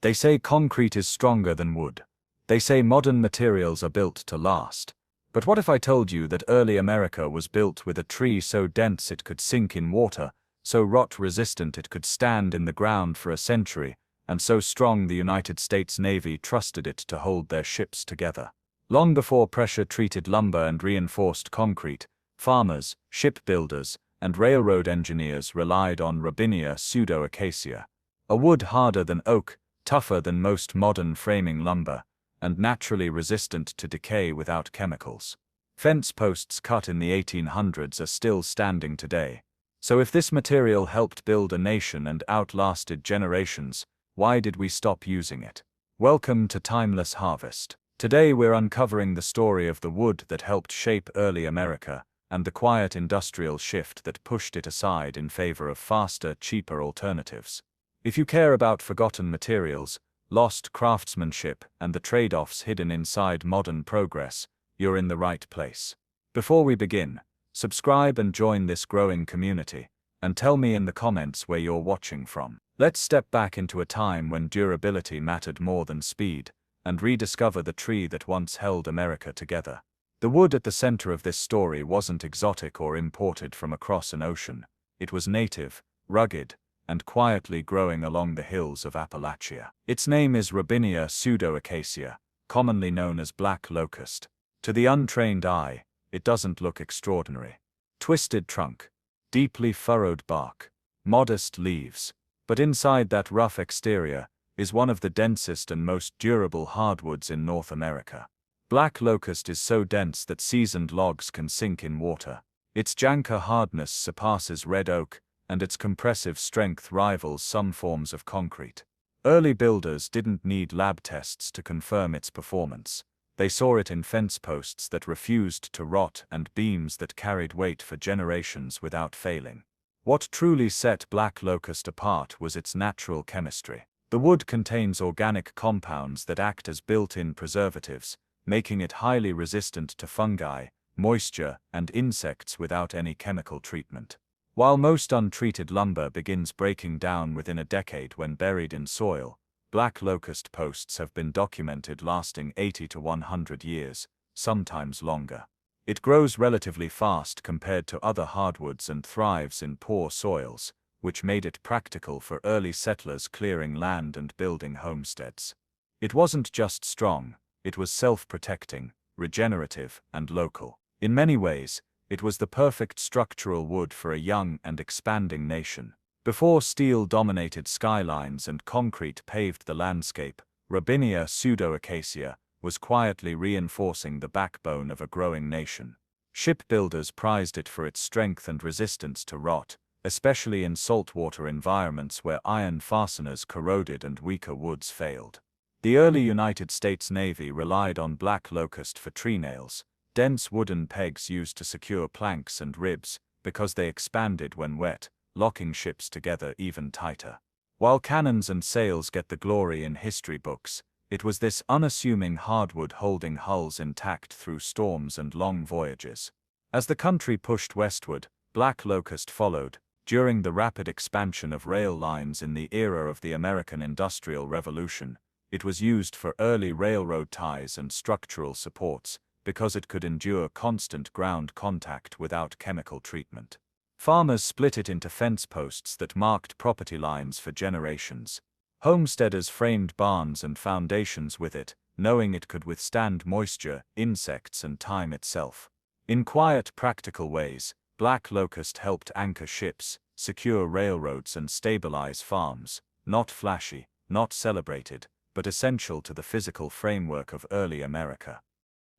They say concrete is stronger than wood. They say modern materials are built to last. But what if I told you that early America was built with a tree so dense it could sink in water, so rot-resistant it could stand in the ground for a century, and so strong the United States Navy trusted it to hold their ships together? Long before pressure-treated lumber and reinforced concrete, farmers, shipbuilders, and railroad engineers relied on Robinia pseudoacacia, a wood harder than oak, tougher than most modern framing lumber, and naturally resistant to decay without chemicals. Fence posts cut in the 1800s are still standing today. So if this material helped build a nation and outlasted generations, why did we stop using it? Welcome to Timeless Harvest. Today we're uncovering the story of the wood that helped shape early America, and the quiet industrial shift that pushed it aside in favor of faster, cheaper alternatives. If you care about forgotten materials, lost craftsmanship, and the trade-offs hidden inside modern progress, you're in the right place. Before we begin, subscribe and join this growing community, and tell me in the comments where you're watching from. Let's step back into a time when durability mattered more than speed, and rediscover the tree that once held America together. The wood at the center of this story wasn't exotic or imported from across an ocean. It was native, rugged, and quietly growing along the hills of Appalachia. Its name is Robinia pseudoacacia, commonly known as Black Locust. To the untrained eye, it doesn't look extraordinary. Twisted trunk, deeply furrowed bark, modest leaves, but inside that rough exterior is one of the densest and most durable hardwoods in North America. Black Locust is so dense that seasoned logs can sink in water. Its janker hardness surpasses red oak, and its compressive strength rivals some forms of concrete. Early builders didn't need lab tests to confirm its performance. They saw it in fence posts that refused to rot and beams that carried weight for generations without failing. What truly set Black Locust apart was its natural chemistry. The wood contains organic compounds that act as built-in preservatives, making it highly resistant to fungi, moisture, and insects without any chemical treatment. While most untreated lumber begins breaking down within a decade when buried in soil, Black Locust posts have been documented lasting 80 to 100 years, sometimes longer. It grows relatively fast compared to other hardwoods and thrives in poor soils, which made it practical for early settlers clearing land and building homesteads. It wasn't just strong, it was self-protecting, regenerative, and local. In many ways, it was the perfect structural wood for a young and expanding nation. Before steel dominated skylines and concrete paved the landscape, Robinia pseudoacacia was quietly reinforcing the backbone of a growing nation. Shipbuilders prized it for its strength and resistance to rot, especially in saltwater environments where iron fasteners corroded and weaker woods failed. The early United States Navy relied on Black Locust for treenails, dense wooden pegs used to secure planks and ribs, because they expanded when wet, locking ships together even tighter. While cannons and sails get the glory in history books, it was this unassuming hardwood holding hulls intact through storms and long voyages. As the country pushed westward, Black Locust followed. During the rapid expansion of rail lines in the era of the American Industrial Revolution, it was used for early railroad ties and structural supports, because it could endure constant ground contact without chemical treatment. Farmers split it into fence posts that marked property lines for generations. Homesteaders framed barns and foundations with it, knowing it could withstand moisture, insects, and time itself. In quiet, practical ways, Black Locust helped anchor ships, secure railroads, and stabilize farms, not flashy, not celebrated, but essential to the physical framework of early America.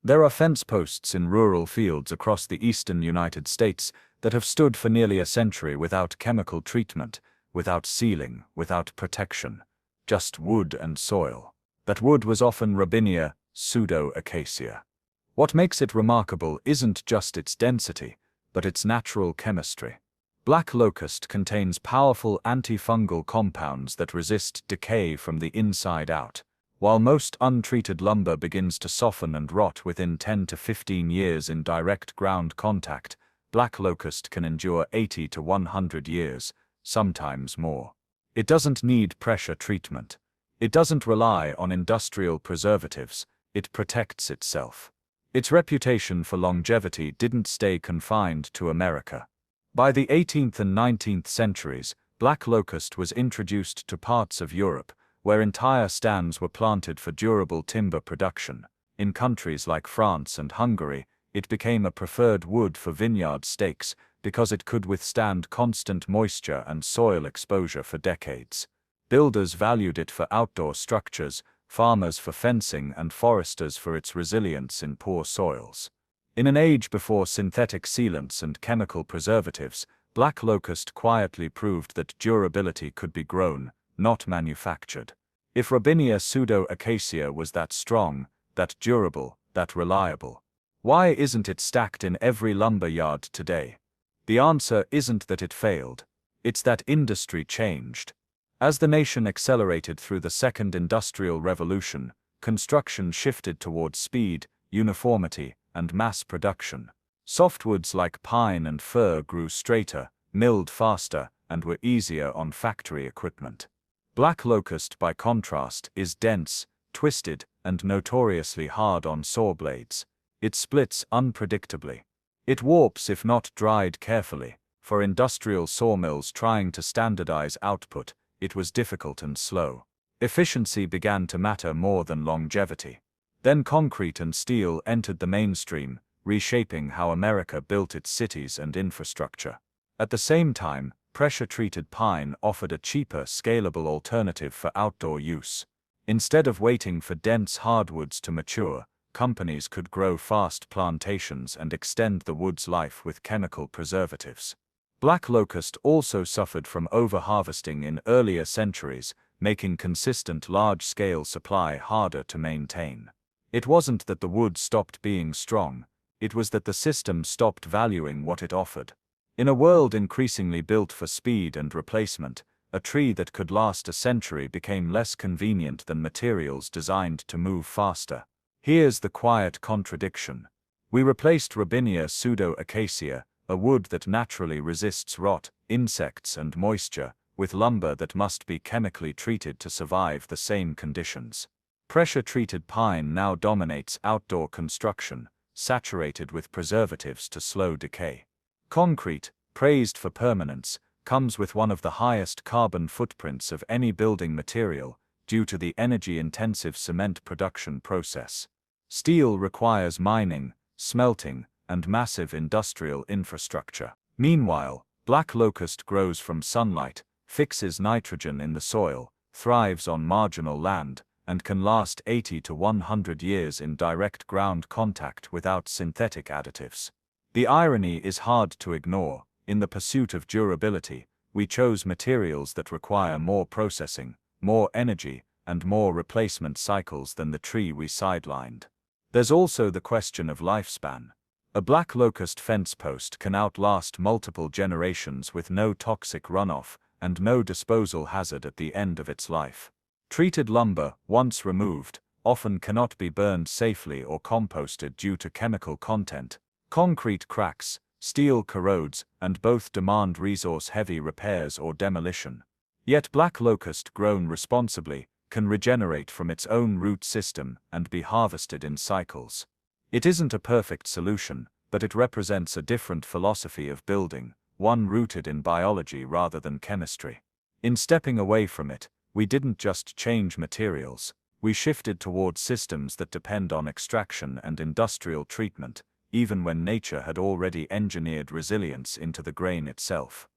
There are fence posts in rural fields across the eastern United States that have stood for nearly a century without chemical treatment, without sealing, without protection, just wood and soil. That wood was often Robinia pseudoacacia. What makes it remarkable isn't just its density, but its natural chemistry. Black Locust contains powerful antifungal compounds that resist decay from the inside out. While most untreated lumber begins to soften and rot within 10 to 15 years in direct ground contact, Black Locust can endure 80 to 100 years, sometimes more. It doesn't need pressure treatment. It doesn't rely on industrial preservatives, it protects itself. Its reputation for longevity didn't stay confined to America. By the 18th and 19th centuries, Black Locust was introduced to parts of Europe, where entire stands were planted for durable timber production. In countries like France and Hungary, it became a preferred wood for vineyard stakes because it could withstand constant moisture and soil exposure for decades. Builders valued it for outdoor structures, farmers for fencing, and foresters for its resilience in poor soils. In an age before synthetic sealants and chemical preservatives, Black Locust quietly proved that durability could be grown, not manufactured. If Robinia pseudo-acacia was that strong, that durable, that reliable, why isn't it stacked in every lumber yard today? The answer isn't that it failed. It's that industry changed. As the nation accelerated through the Second Industrial Revolution, construction shifted towards speed, uniformity, and mass production. Softwoods like pine and fir grew straighter, milled faster, and were easier on factory equipment. Black Locust, by contrast, is dense, twisted, and notoriously hard on saw blades. It splits unpredictably. It warps if not dried carefully. For industrial sawmills trying to standardize output, it was difficult and slow. Efficiency began to matter more than longevity. Then concrete and steel entered the mainstream, reshaping how America built its cities and infrastructure. At the same time, pressure-treated pine offered a cheaper, scalable alternative for outdoor use. Instead of waiting for dense hardwoods to mature, companies could grow fast plantations and extend the wood's life with chemical preservatives. Black Locust also suffered from over-harvesting in earlier centuries, making consistent large-scale supply harder to maintain. It wasn't that the wood stopped being strong, it was that the system stopped valuing what it offered. In a world increasingly built for speed and replacement, a tree that could last a century became less convenient than materials designed to move faster. Here's the quiet contradiction. We replaced Robinia pseudo-acacia, a wood that naturally resists rot, insects, and moisture, with lumber that must be chemically treated to survive the same conditions. Pressure-treated pine now dominates outdoor construction, saturated with preservatives to slow decay. Concrete, praised for permanence, comes with one of the highest carbon footprints of any building material, due to the energy-intensive cement production process. Steel requires mining, smelting, and massive industrial infrastructure. Meanwhile, Black Locust grows from sunlight, fixes nitrogen in the soil, thrives on marginal land, and can last 80 to 100 years in direct ground contact without synthetic additives. The irony is hard to ignore. In the pursuit of durability, we chose materials that require more processing, more energy, and more replacement cycles than the tree we sidelined. There's also the question of lifespan. A Black Locust fence post can outlast multiple generations with no toxic runoff and no disposal hazard at the end of its life. Treated lumber, once removed, often cannot be burned safely or composted due to chemical content. Concrete cracks, steel corrodes, and both demand resource-heavy repairs or demolition. Yet Black Locust, grown responsibly, can regenerate from its own root system and be harvested in cycles. It isn't a perfect solution, but it represents a different philosophy of building, one rooted in biology rather than chemistry. In stepping away from it, we didn't just change materials, we shifted towards systems that depend on extraction and industrial treatment, even when nature had already engineered resilience into the grain itself.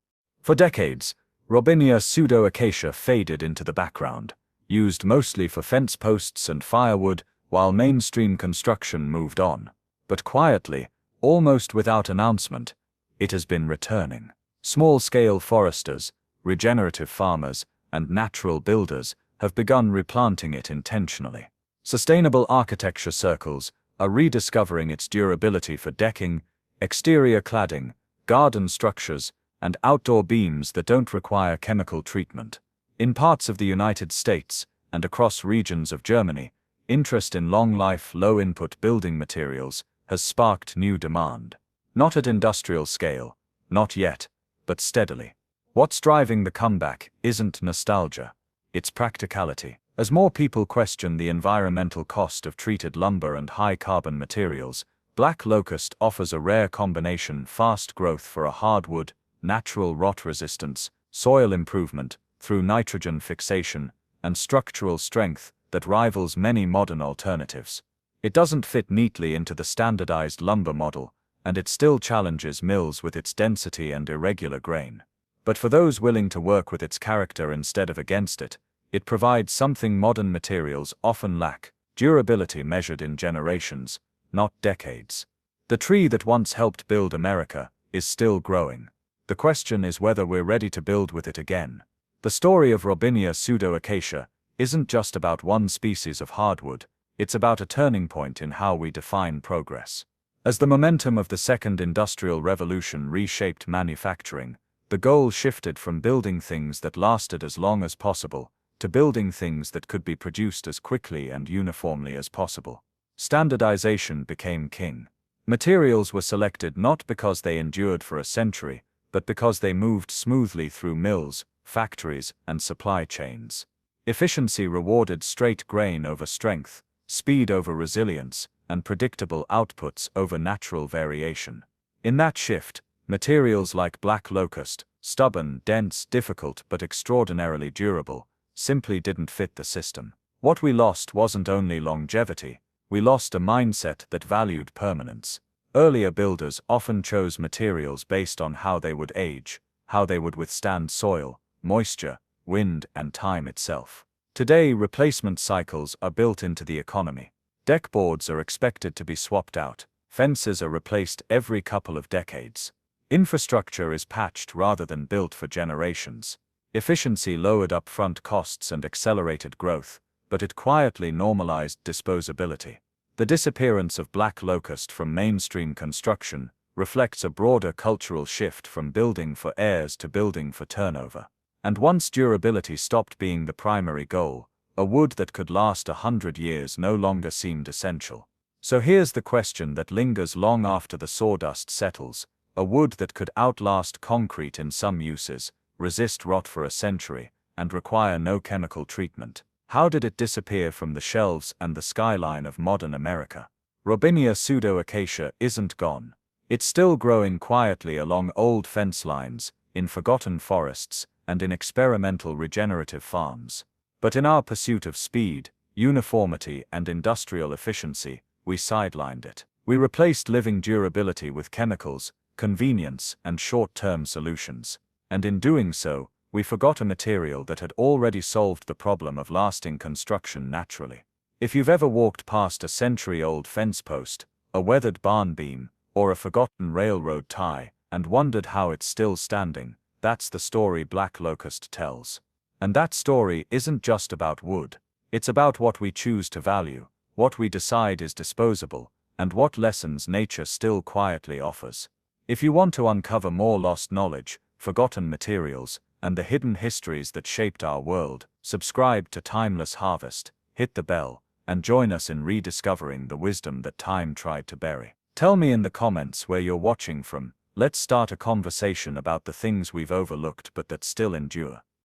For decades, Robinia pseudo-acacia faded into the background, used mostly for fence posts and firewood, while mainstream construction moved on. But quietly, almost without announcement, it has been returning. Small-scale foresters, regenerative farmers, and natural builders have begun replanting it intentionally. Sustainable architecture circles are rediscovering its durability for decking, exterior cladding, garden structures, and outdoor beams that don't require chemical treatment. In parts of the United States, and across regions of Germany, interest in long-life, low-input building materials has sparked new demand. Not at industrial scale, not yet, but steadily. What's driving the comeback isn't nostalgia, it's practicality. As more people question the environmental cost of treated lumber and high-carbon materials, Black Locust offers a rare combination: fast growth for a hardwood, natural rot resistance, soil improvement through nitrogen fixation, and structural strength that rivals many modern alternatives. It doesn't fit neatly into the standardized lumber model, and it still challenges mills with its density and irregular grain. But for those willing to work with its character instead of against it, it provides something modern materials often lack: durability measured in generations, not decades. The tree that once helped build America is still growing. The question is whether we're ready to build with it again. The story of Robinia pseudoacacia isn't just about one species of hardwood, it's about a turning point in how we define progress. As the momentum of the Second Industrial Revolution reshaped manufacturing, the goal shifted from building things that lasted as long as possible to building things that could be produced as quickly and uniformly as possible. Standardization became king. Materials were selected not because they endured for a century, but because they moved smoothly through mills, factories, and supply chains. Efficiency rewarded straight grain over strength, speed over resilience, and predictable outputs over natural variation. In that shift, materials like Black Locust, stubborn, dense, difficult but extraordinarily durable, simply didn't fit the system. What we lost wasn't only longevity, we lost a mindset that valued permanence. Earlier builders often chose materials based on how they would age, how they would withstand soil, moisture, wind, and time itself. Today, replacement cycles are built into the economy. Deck boards are expected to be swapped out, fences are replaced every couple of decades. Infrastructure is patched rather than built for generations. Efficiency lowered upfront costs and accelerated growth, but it quietly normalized disposability. The disappearance of Black Locust from mainstream construction reflects a broader cultural shift from building for heirs to building for turnover. And once durability stopped being the primary goal, a wood that could last 100 years no longer seemed essential. So here's the question that lingers long after the sawdust settles: a wood that could outlast concrete in some uses, resist rot for a century, and require no chemical treatment. How did it disappear from the shelves and the skyline of modern America? Robinia pseudoacacia isn't gone. It's still growing quietly along old fence lines, in forgotten forests, and in experimental regenerative farms. But in our pursuit of speed, uniformity, and industrial efficiency, we sidelined it. We replaced living durability with chemicals, convenience, and short-term solutions. And in doing so, we forgot a material that had already solved the problem of lasting construction naturally. If you've ever walked past a century-old fence post, a weathered barn beam, or a forgotten railroad tie, and wondered how it's still standing, that's the story Black Locust tells. And that story isn't just about wood. It's about what we choose to value, what we decide is disposable, and what lessons nature still quietly offers. If you want to uncover more lost knowledge, forgotten materials, and the hidden histories that shaped our world, subscribe to Timeless Harvest, hit the bell, and join us in rediscovering the wisdom that time tried to bury. Tell me in the comments where you're watching from. Let's start a conversation about the things we've overlooked but that still endure.